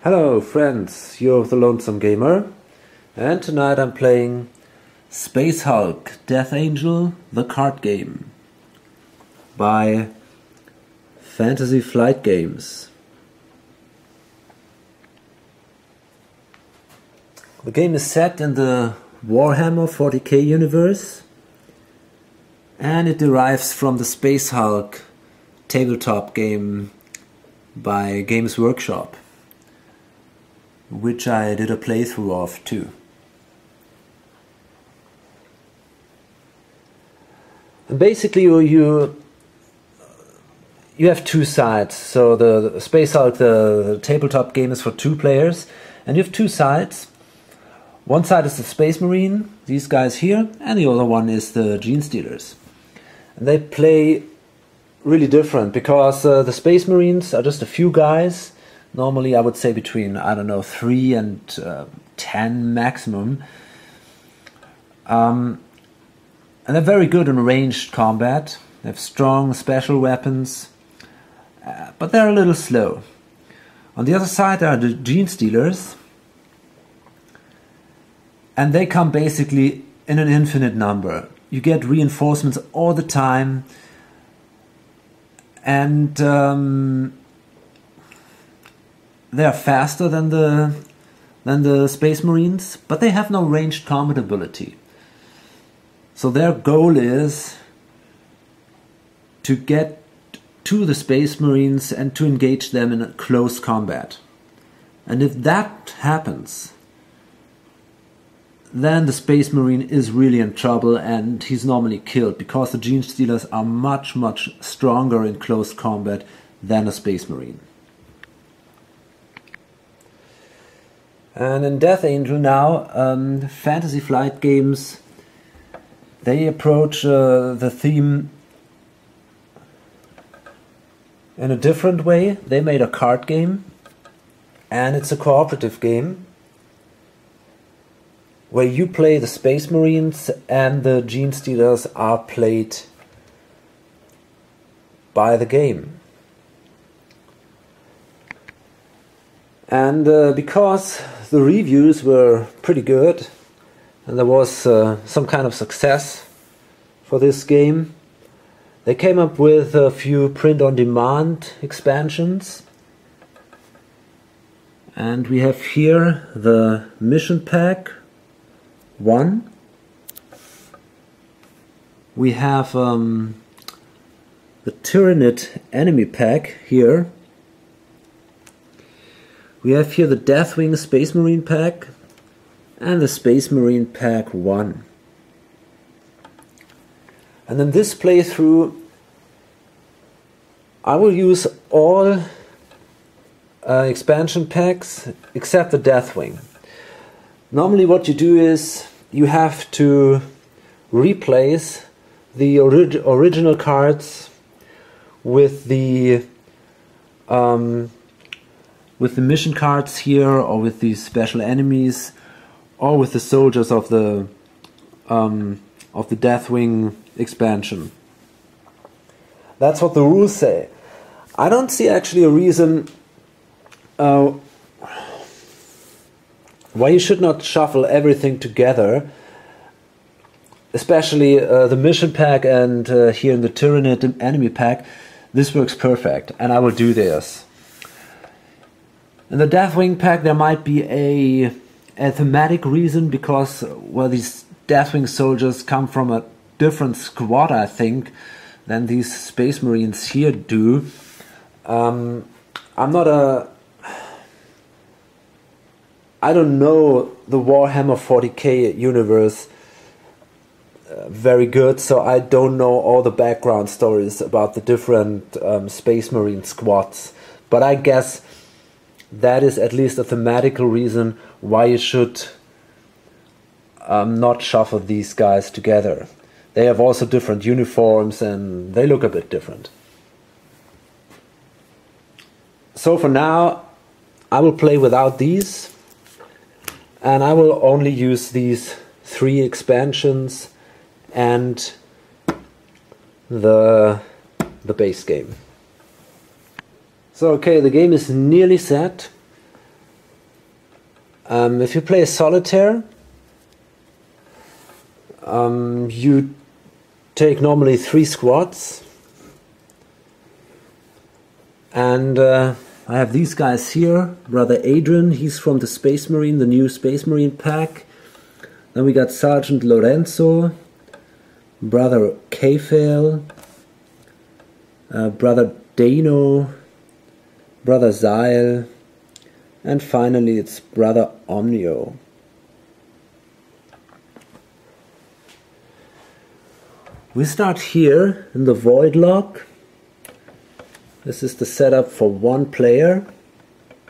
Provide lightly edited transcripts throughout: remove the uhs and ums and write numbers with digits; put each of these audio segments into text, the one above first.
Hello friends, you're the Lonesome Gamer, and tonight I'm playing Space Hulk Death Angel, the card game by Fantasy Flight Games. The game is set in the Warhammer 40k universe, and it derives from the Space Hulk tabletop game by Games Workshop, which I did a playthrough of too. And basically you have two sides. So the Space Hulk, the tabletop game, is for 2 players, and you have 2 sides. One side is the Space Marine, these guys here, and the other one is the Gene Stealers. And they play really different because the Space Marines are just a few guys. Normally I would say between, I don't know, 3 and 10 maximum. And they're very good in ranged combat. They have strong special weapons, but they're a little slow. On the other side are the Gene Stealers, and they come basically in an infinite number. You get reinforcements all the time, and they are faster than the Space Marines, but they have no ranged combat ability. So their goal is to get to the Space Marines and to engage them in a close combat. And if that happens, then the Space Marine is really in trouble and he's normally killed, because the Gene Stealers are much stronger in close combat than a Space Marine. And in Death Angel now, Fantasy Flight Games, they approach the theme in a different way. They made a card game, and it's a cooperative game where you play the Space Marines and the Gene Stealers are played by the game. And because the reviews were pretty good and there was some kind of success for this game, they came up with a few print-on-demand expansions. And we have here the Mission Pack 1. We have the Tyrannid Enemy Pack here. We have here the Deathwing Space Marine Pack and the Space Marine Pack 1. And in this playthrough I will use all expansion packs except the Deathwing. Normally what you do is you have to replace the original cards with the mission cards here, or with these special enemies, or with the soldiers of the Deathwing expansion. That's what the rules say. I don't see actually a reason why you should not shuffle everything together, especially the mission pack and here in the Tyrannid Enemy Pack. This works perfect, and I will do this. In the Deathwing pack there might be a thematic reason, because these Deathwing soldiers come from a different squad, I think, than these Space Marines here do. I don't know the Warhammer 40k universe very good, so I don't know all the background stories about the different Space Marine squads. But I guess that is at least a thematical reason why you should not shuffle these guys together. They have also different uniforms and they look a bit different. So for now I will play without these, and I will only use these 3 expansions and the base game. So okay, the game is nearly set. If you play solitaire, you take normally 3 squads, and I have these guys here. Brother Adrian, he's from the Space Marine, the new Space Marine pack. Then we got Sergeant Lorenzo, Brother Kefale, Brother Dano, Brother Zyle, and finally it's Brother Omnio. We start here in the Void Lock. This is the setup for 1 player.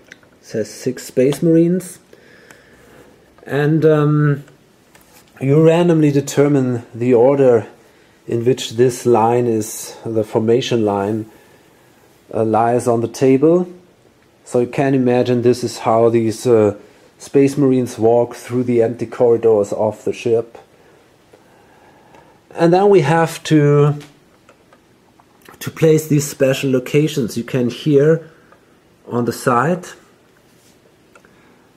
It says 6 Space Marines. And you randomly determine the order in which this line is, the formation line, lies on the table. So you can imagine this is how these Space Marines walk through the empty corridors of the ship. And then we have to place these special locations. You can hear on the side,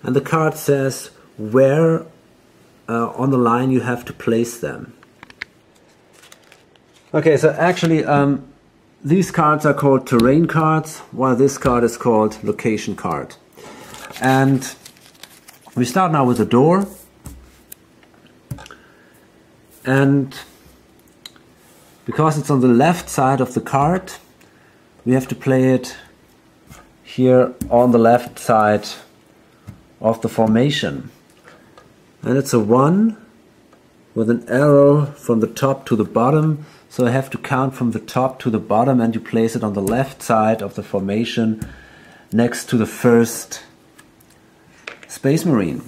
and the card says where on the line you have to place them. Okay, so actually these cards are called terrain cards, while this card is called location card. And we start now with a door, and because it's on the left side of the card, we have to play it here on the left side of the formation. And it's a 1 with an arrow from the top to the bottom. So I have to count from the top to the bottom, and you place it on the left side of the formation next to the first Space Marine.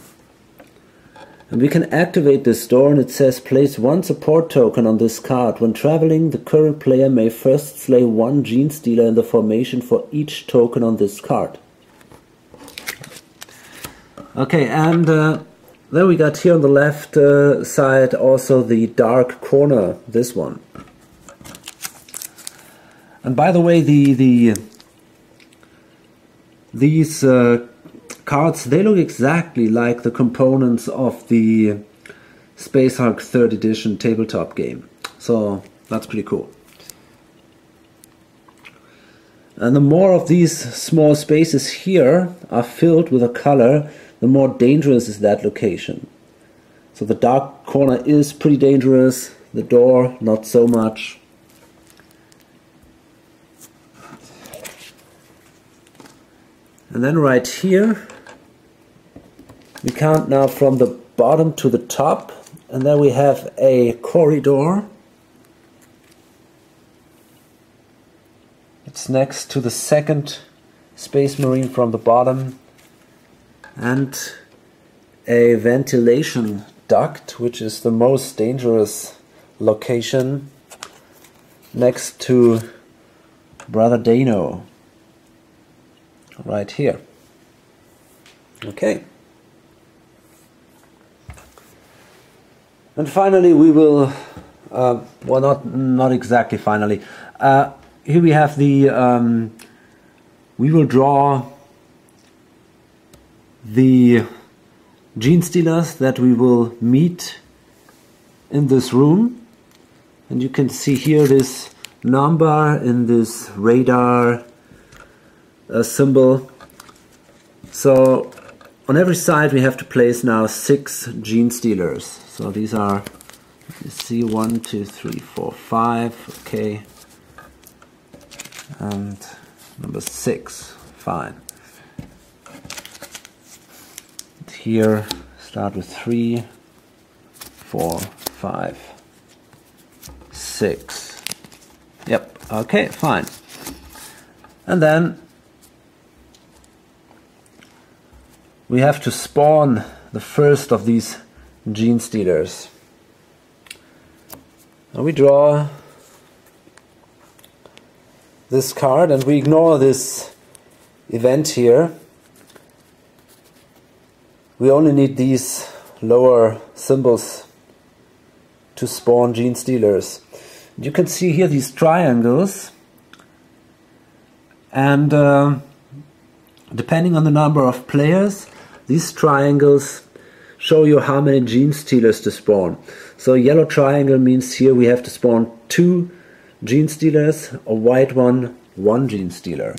And we can activate this door, and it says place 1 support token on this card. When traveling, the current player may first slay 1 Gene Stealer in the formation for each token on this card. Okay, and then we got here on the left side also the dark corner, this one. And by the way, these cards, they look exactly like the components of the Space Hulk 3rd edition tabletop game. So that's pretty cool. And the more of these small spaces here are filled with a color, the more dangerous is that location. So the dark corner is pretty dangerous, the door not so much. And then right here, we count now from the bottom to the top, and then we have a corridor. It's next to the second Space Marine from the bottom, and a ventilation duct, which is the most dangerous location, next to Brother Dano. Right here. Okay. And finally we will, well, not exactly finally. Here we have the, we will draw the Gene Stealers that we will meet in this room. And you can see here this number in this radar symbol. So on every side we have to place now 6 Gene Stealers. So these are, you see, 1, 2, 3, 4, 5. Okay, and number 6. Fine. Here start with 3, 4, 5, 6. Yep. Okay. Fine. And then we have to spawn the first of these Gene Stealers. Now we draw this card and we ignore this event here. We only need these lower symbols to spawn Gene Stealers. You can see here these triangles, and depending on the number of players, these triangles show you how many gene stealers to spawn. So a yellow triangle means here we have to spawn 2 gene stealers, a white one, 1 gene stealer.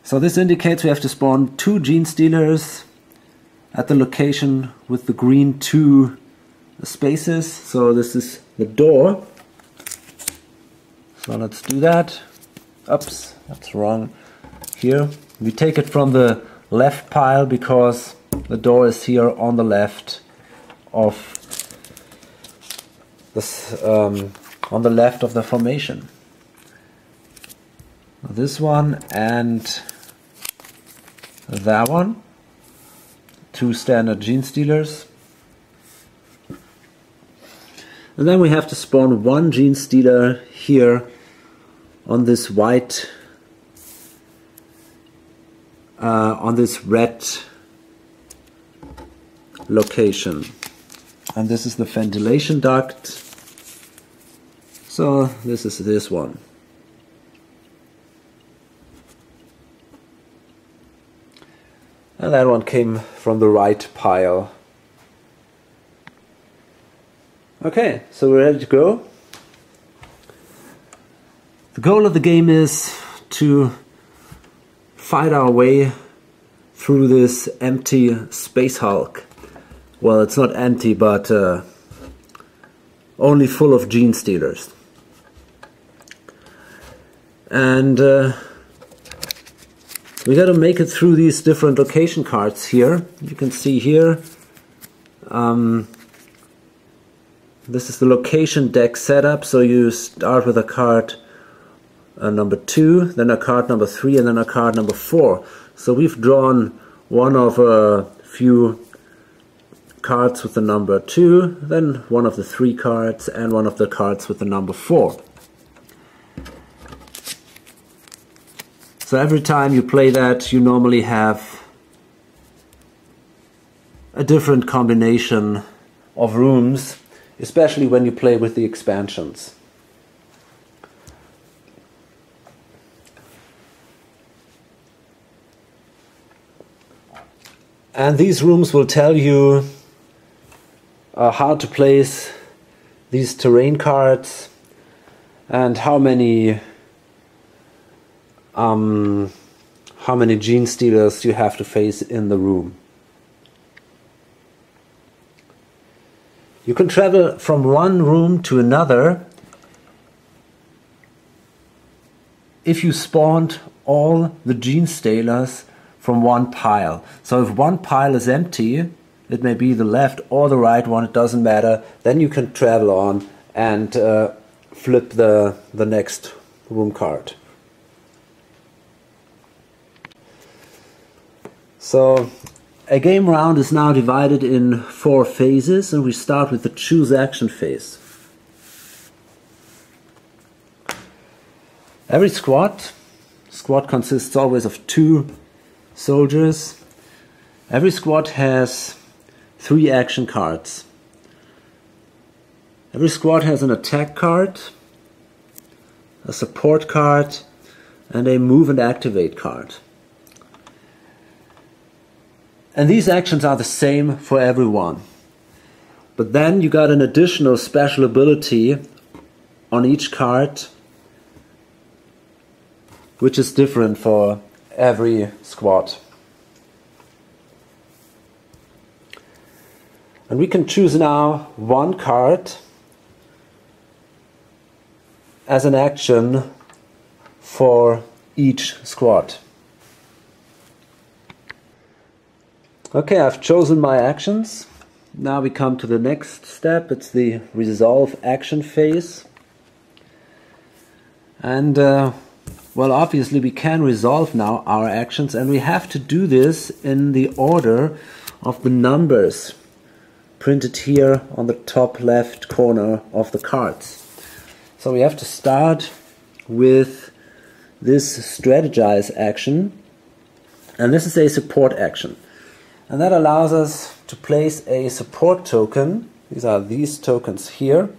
So this indicates we have to spawn 2 gene stealers at the location with the green 2 spaces. So this is the door. So let's do that. Oops, that's wrong. Here we take it from the left pile because the door is here on the left of this, on the left of the formation. This one and that one, 2 standard gene stealers. And then we have to spawn 1 gene stealer here on this white, on this red location. And this is the ventilation duct. So this is this one. And that one came from the right pile. Okay, so we're ready to go. The goal of the game is to fight our way through this empty space hulk. Well, it's not empty, but only full of gene stealers. And we got to make it through these different location cards here. You can see here, this is the location deck setup. So you start with a card number 2, then a card number 3, and then a card number 4. So we've drawn one of a few cards with the number 2, then one of the 3 cards, and one of the cards with the number 4. So every time you play that, you normally have a different combination of rooms, especially when you play with the expansions. And these rooms will tell you how to place these terrain cards and how many gene stealers you have to face in the room. You can travel from one room to another if you spawned all the gene stealers from one pile. So if one pile is empty, it may be the left or the right one, it doesn't matter, then you can travel on and flip the next room card. So a game round is now divided in 4 phases, and we start with the choose action phase. Every squad consists always of 2 soldiers. Every squad has 3 action cards. Every squad has an attack card, a support card, and a move and activate card. And these actions are the same for everyone. But then you got an additional special ability on each card, which is different for every squad. And we can choose now one card as an action for each squad. Okay, I've chosen my actions. Now we come to the next step. It's the resolve action phase. And well, obviously we can resolve now our actions, and we have to do this in the order of the numbers printed here on the top left corner of the cards. So we have to start with this strategize action, and this is a support action. And that allows us to place a support token, these are these tokens here,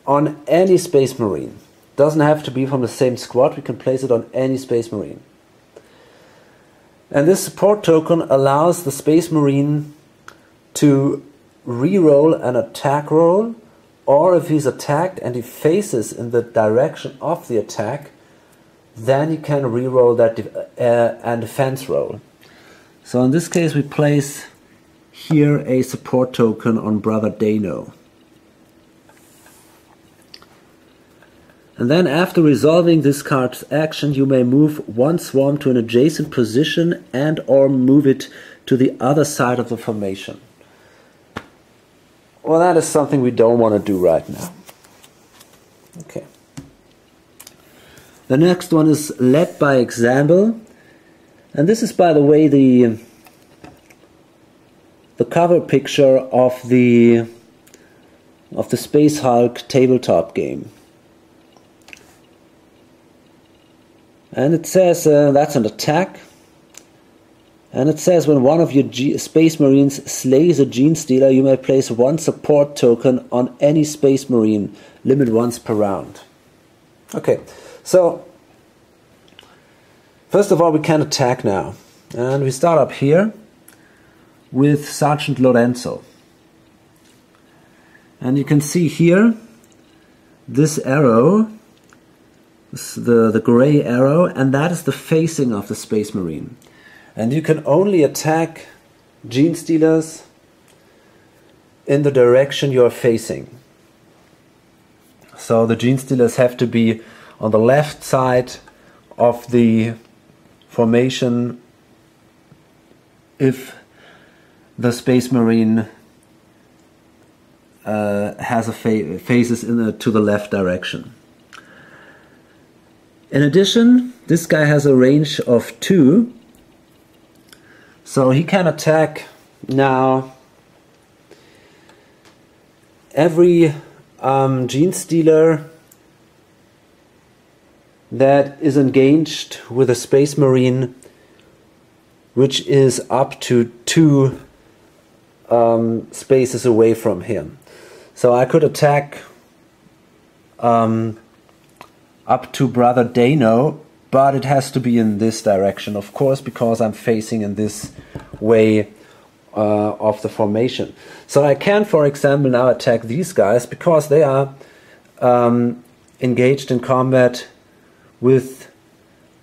on any Space Marine. Doesn't have to be from the same squad, we can place it on any Space Marine. And this support token allows the Space Marine to re-roll an attack roll, or if he's attacked and he faces in the direction of the attack, then he can re-roll that and defense roll. So in this case we place here a support token on Brother Dano. And then after resolving this card's action, you may move one swarm to an adjacent position and or move it to the other side of the formation. Well, that is something we don't want to do right now. Okay. The next one is led by example. And this is, by the way, the cover picture of the Space Hulk tabletop game. And it says that's an attack. And it says when one of your Space Marines slays a Gene Stealer, you may place one support token on any Space Marine, limit once per round. Okay, so first of all we can attack now. And we start up here with Sergeant Lorenzo. And you can see here this arrow, the gray arrow, and that is the facing of the Space Marine. And you can only attack Gene Stealers in the direction you are facing. So the Gene Stealers have to be on the left side of the formation if the Space Marine has a faces to the left direction. In addition, this guy has a range of 2, so he can attack now every Gene Stealer that is engaged with a Space Marine which is up to 2 spaces away from him. So I could attack up to Brother Dano, but it has to be in this direction, of course, because I'm facing in this way of the formation. So I can, for example, now attack these guys because they are engaged in combat with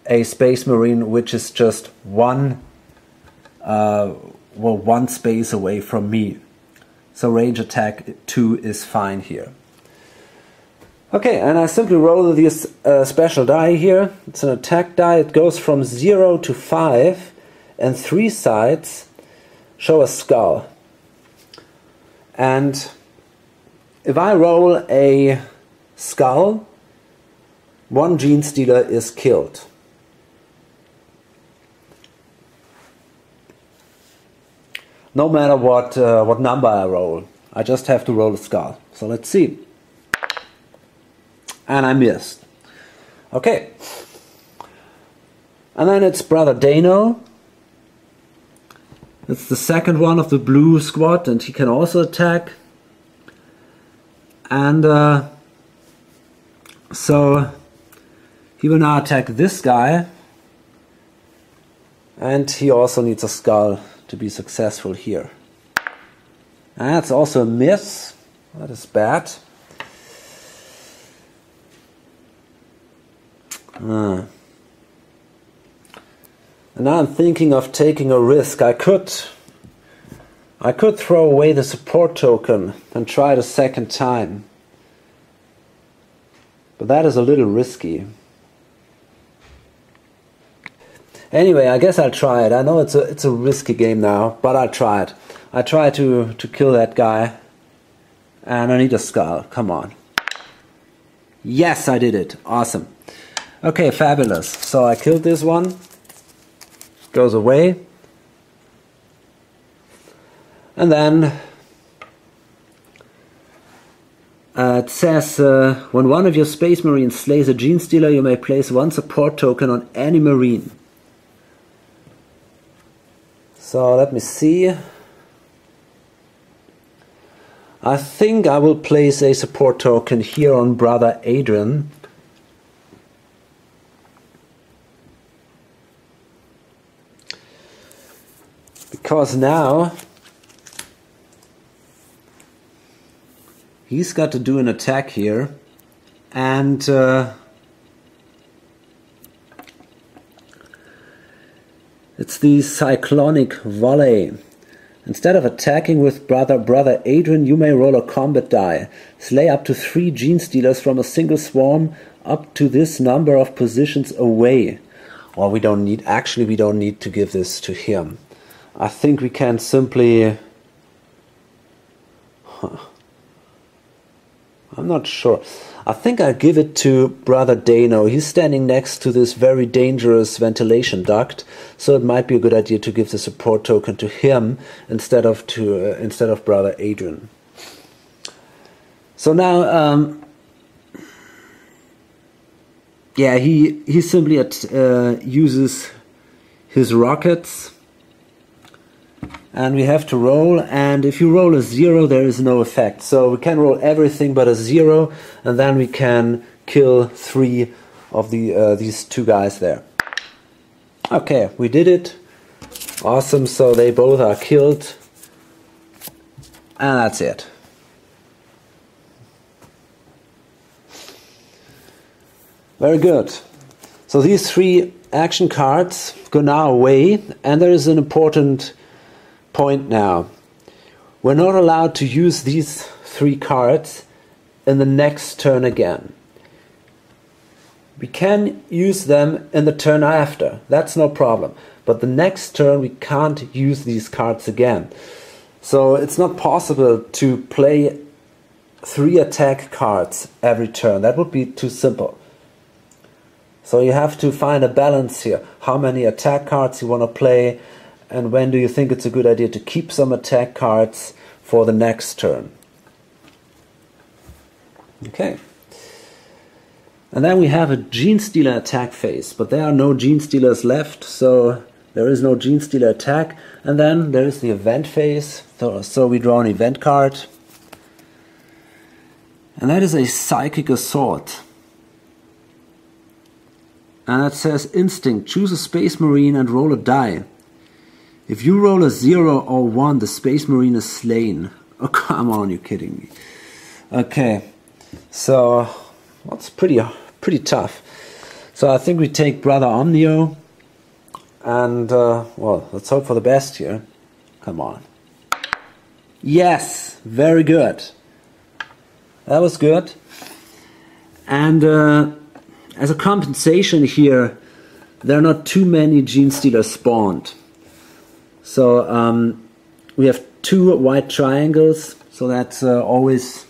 a Space Marine which is just one space away from me. So range attack 2 is fine here. Okay, and I simply roll this special die here. It's an attack die. It goes from 0 to 5, and 3 sides show a skull. And if I roll a skull, 1 Gene Stealer is killed. No matter what number I roll, I just have to roll a skull. So let's see. And I missed. Okay. And then it's Brother Dano. It's the second one of the blue squad, and he can also attack. And so he will now attack this guy. And he also needs a skull to be successful here. And that's also a miss. That is bad. And now I'm thinking of taking a risk. I could throw away the support token and try it a second time. But that is a little risky. Anyway, I guess I'll try it. I know it's a risky game now, but I'll try it. I try to kill that guy. And I need a skull. Come on. Yes, I did it. Awesome. Okay, fabulous. So I killed this one. Goes away. And then it says, when one of your Space Marines slays a Gene Stealer, you may place 1 support token on any Marine. So let me see. I think I will place a support token here on Brother Adrian. Because now he's got to do an attack here, and it's the cyclonic volley. Instead of attacking with brother Adrian, you may roll a combat die. Slay up to 3 gene stealers from a single swarm up to this number of positions away. Well, we don't need to give this to him. I think we can simply... I'm not sure. I think I'll give it to Brother Dano. He's standing next to this very dangerous ventilation duct, so it might be a good idea to give the support token to him instead of Brother Adrian. So now, yeah, he simply uses his rockets. And we have to roll, and if you roll a 0, there is no effect. So we can roll everything but a 0, and then we can kill 3 of these 2 guys there. Okay, we did it. Awesome, so they both are killed. And that's it. Very good. So these 3 action cards go now away, and there is an important point now. We're not allowed to use these 3 cards in the next turn again. We can use them in the turn after, that's no problem. But the next turn we can't use these cards again. So it's not possible to play 3 attack cards every turn. That would be too simple. So you have to find a balance here. How many attack cards you want to play, and when do you think it's a good idea to keep some attack cards for the next turn. Okay. And then we have a Gene Stealer attack phase, but there are no Gene Stealers left, so there is no Gene Stealer attack. And then there is the event phase, so we draw an event card. And that is a Psychic Assault. And it says Instinct, choose a Space Marine and roll a die. If you roll a 0 or 1, the Space Marine is slain. Oh, come on, you're kidding me. Okay, so that's pretty tough. So I think we take Brother Omnio, and well, let's hope for the best here. Come on. Yes, very good. That was good. And as a compensation here, there are not too many Gene Stealers spawned. So we have 2 white triangles, so that's always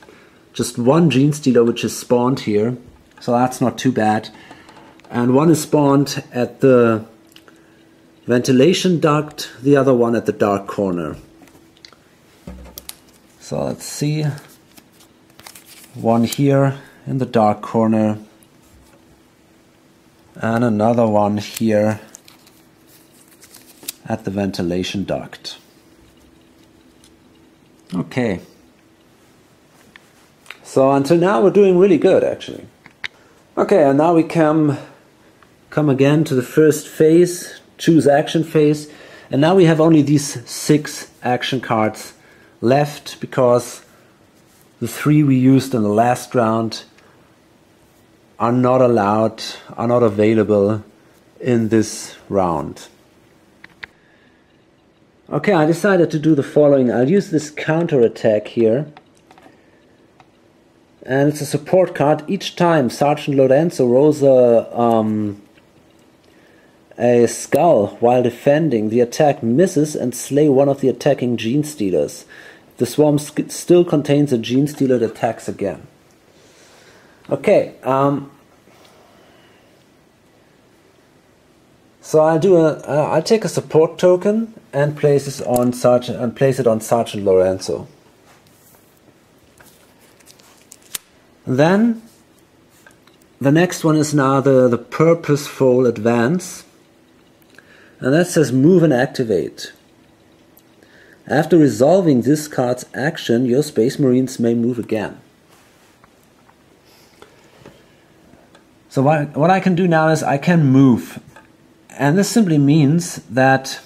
just 1 Gene Stealer which is spawned here. So that's not too bad. And 1 is spawned at the ventilation duct, the other one at the dark corner. So let's see. 1 here in the dark corner. And another one here at the ventilation duct. Okay. So until now we're doing really good actually. Okay, and now we come again to the first phase, choose action phase, and now we have only these 6 action cards left because the 3 we used in the last round are not available in this round. Okay, I decided to do the following. I'll use this counter attack here. And it's a support card. Each time Sergeant Lorenzo rolls a skull while defending, the attack misses and slay one of the attacking Gene Stealers. The swarm still contains a Gene Stealer that attacks again. Okay, so I'll take a support token and place it on Sergeant Lorenzo. Then the next one is now the purposeful advance, and that says move and activate. After resolving this card's action, your Space Marines may move again. So what I can do now is I can move, and this simply means that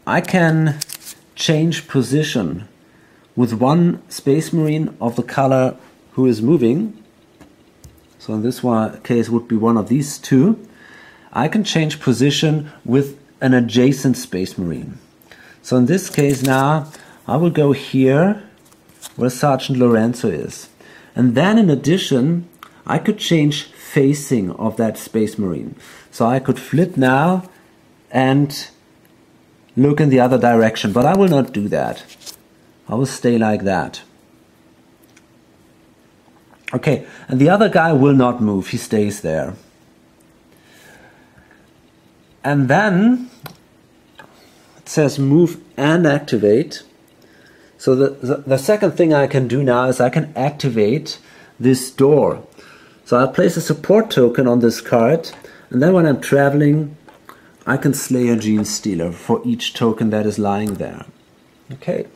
I can change position with one Space Marine of the color who is moving. So in this case would be one of these two. I can change position with an adjacent Space Marine. So in this case now I will go here where Sergeant Lorenzo is. And then in addition I could change facing of that Space Marine. So I could flip now and look in the other direction, but I will not do that. I will stay like that. Okay, and the other guy will not move, he stays there. And then it says move and activate. So the second thing I can do now is I can activate this door. So I'll place a support token on this card, and then when I'm traveling I can slay a Gene Stealer for each token that is lying there. Okay.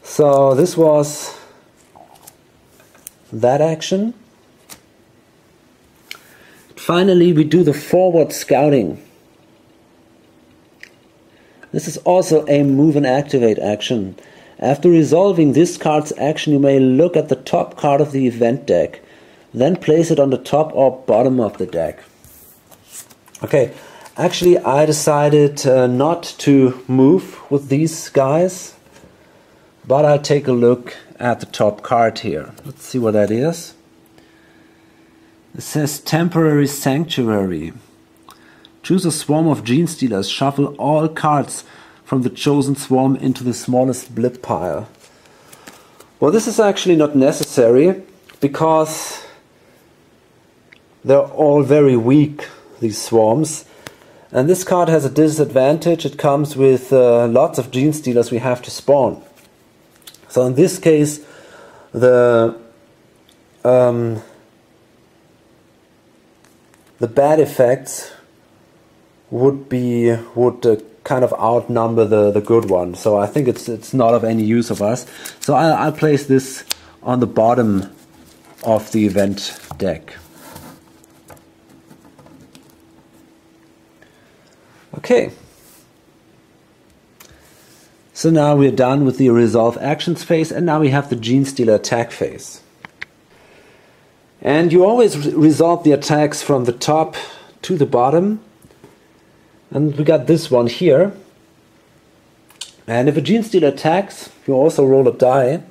So this was that action. Finally, we do the forward scouting. This is also a move and activate action. After resolving this card's action, you may look at the top card of the event deck. Then place it on the top or bottom of the deck. Okay, actually I decided not to move with these guys, but I'll take a look at the top card here. Let's see what that is. It says Temporary Sanctuary. Choose a swarm of Gene Stealers. Shuffle all cards from the chosen swarm into the smallest blip pile. Well, this is actually not necessary because they're all very weak, these swarms. And this card has a disadvantage. It comes with lots of Gene Stealers we have to spawn. So in this case, the bad effects would kind of outnumber the good one. So I think it's not of any use of us. So I'll place this on the bottom of the event deck. Okay. So now we're done with the resolve actions phase, and now we have the Gene Stealer attack phase. And you always resolve the attacks from the top to the bottom. And we got this one here. And if a Gene Stealer attacks, you also roll a die.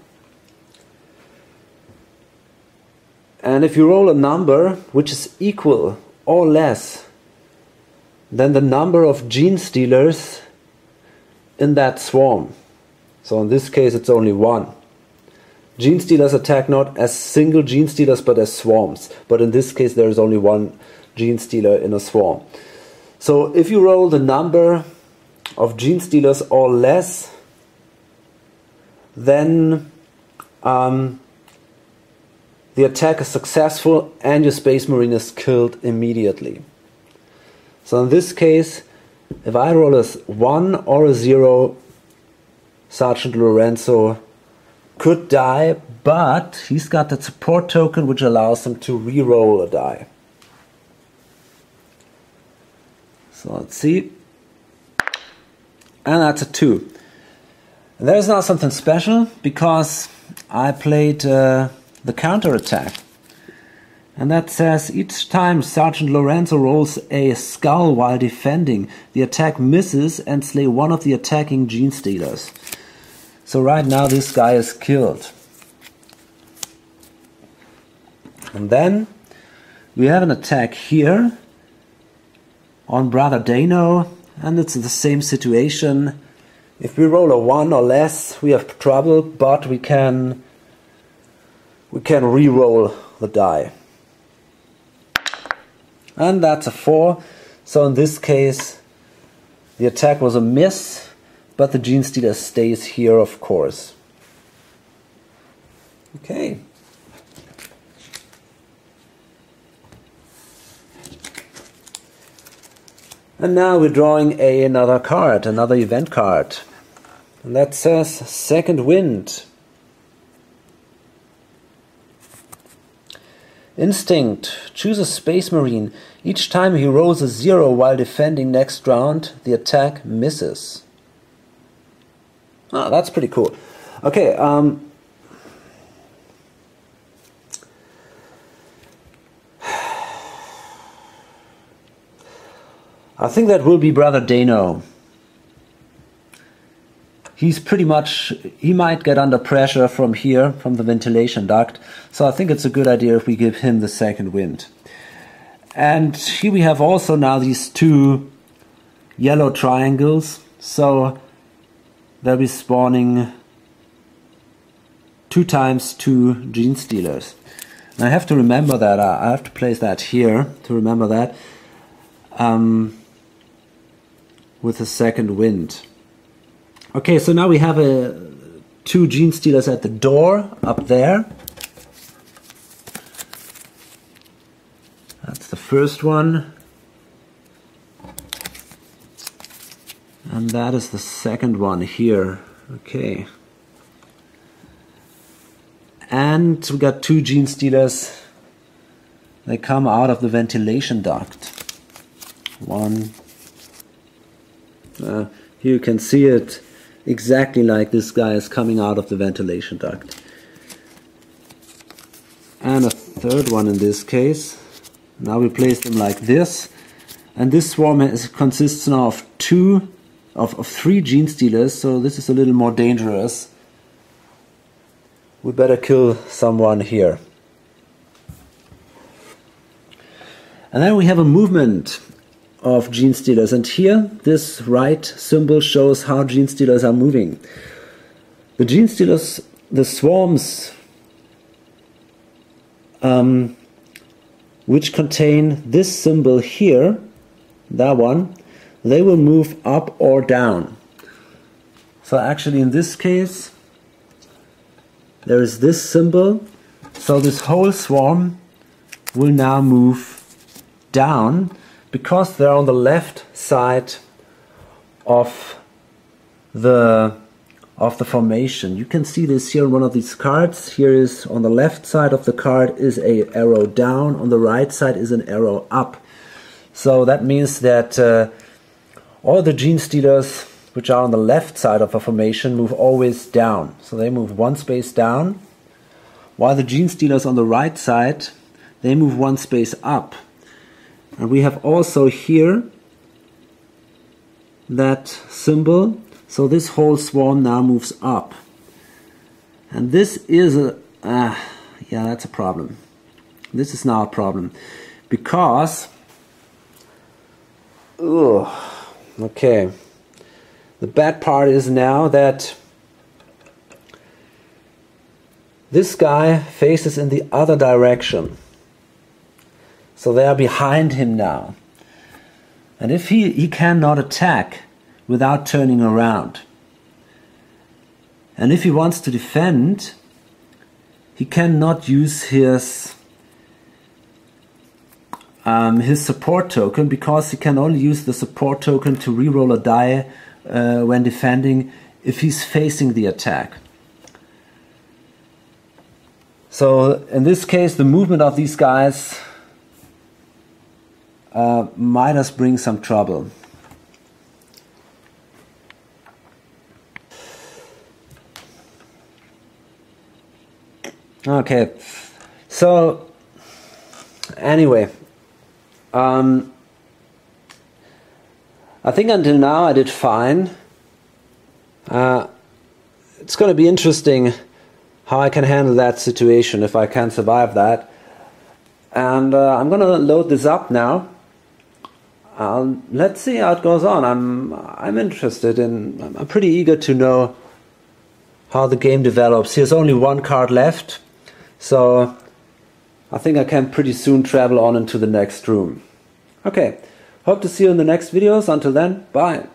And if you roll a number which is equal or less than the number of Gene Stealers in that swarm. So in this case it's only one. Gene Stealers attack not as single Gene Stealers but as swarms. But in this case there is only one Gene Stealer in a swarm. So if you roll the number of Gene Stealers or less, then the attack is successful and your Space Marine is killed immediately. So in this case, if I roll a 1 or a 0, Sergeant Lorenzo could die, but he's got that support token which allows him to re-roll a die. So let's see. And that's a 2. And there's now something special because I played the counter attack. And that says each time Sergeant Lorenzo rolls a skull while defending, the attack misses and slay one of the attacking Gene Stealers. So right now this guy is killed. And then we have an attack here on Brother Dano, and it's the same situation. If we roll a 1 or less, we have trouble, but we can re-roll the die. And that's a 4. So in this case, the attack was a miss, but the Gene Stealer stays here, of course. Okay. And now we're drawing another card, another event card. And that says Second Wind. Instinct. Choose a Space Marine. Each time he rolls a 0 while defending next round, the attack misses. Oh, that's pretty cool. Okay, I think that will be Brother Dano. He's pretty much, he might get under pressure from here, from the ventilation duct. So I think it's a good idea if we give him the second wind. And here we have also now these two yellow triangles. So they'll be spawning 2 times 2 Gene Stealers. And I have to remember that, I have to place that here to remember that. With the second wind. Okay, so now we have 2 Gene Stealers at the door up there. That's the first one. And that is the second one here. Okay. And we got 2 Gene Stealers. They come out of the ventilation duct. One. Here you can see it exactly like this guy is coming out of the ventilation duct. And a third one in this case. Now we place them like this. And this swarm consists now of 3 Gene Stealers, so this is a little more dangerous. We better kill someone here. And then we have a movement of Gene Stealers, and here this right symbol shows how Gene Stealers are moving. The Gene Stealers, the swarms which contain this symbol here, that one, they will move up or down. So actually in this case there is this symbol, so this whole swarm will now move down, because they're on the left side of the formation. You can see this here on one of these cards. Here is on the left side of the card is a arrow down, on the right side is an arrow up. So that means that all the Gene Stealers which are on the left side of a formation move always down. So they move 1 space down, while the Gene Stealers on the right side, they move 1 space up. And we have also here that symbol, so this whole swarm now moves up. And this is yeah, that's a problem. This is now a problem, because, okay, the bad part is now that this guy faces in the other direction. So they are behind him now. And if he cannot attack without turning around. And if he wants to defend, he cannot use his support token, because he can only use the support token to reroll a die when defending if he's facing the attack. So in this case, the movement of these guys might us bring some trouble. Okay, so anyway, I think until now I did fine. It's going to be interesting how I can handle that situation, if I can survive that. And I'm going to load this up now. Let's see how it goes on. I'm interested in. I'm pretty eager to know how the game develops. Here's only 1 card left, so I think I can pretty soon travel on into the next room. Okay, hope to see you in the next videos. Until then, bye.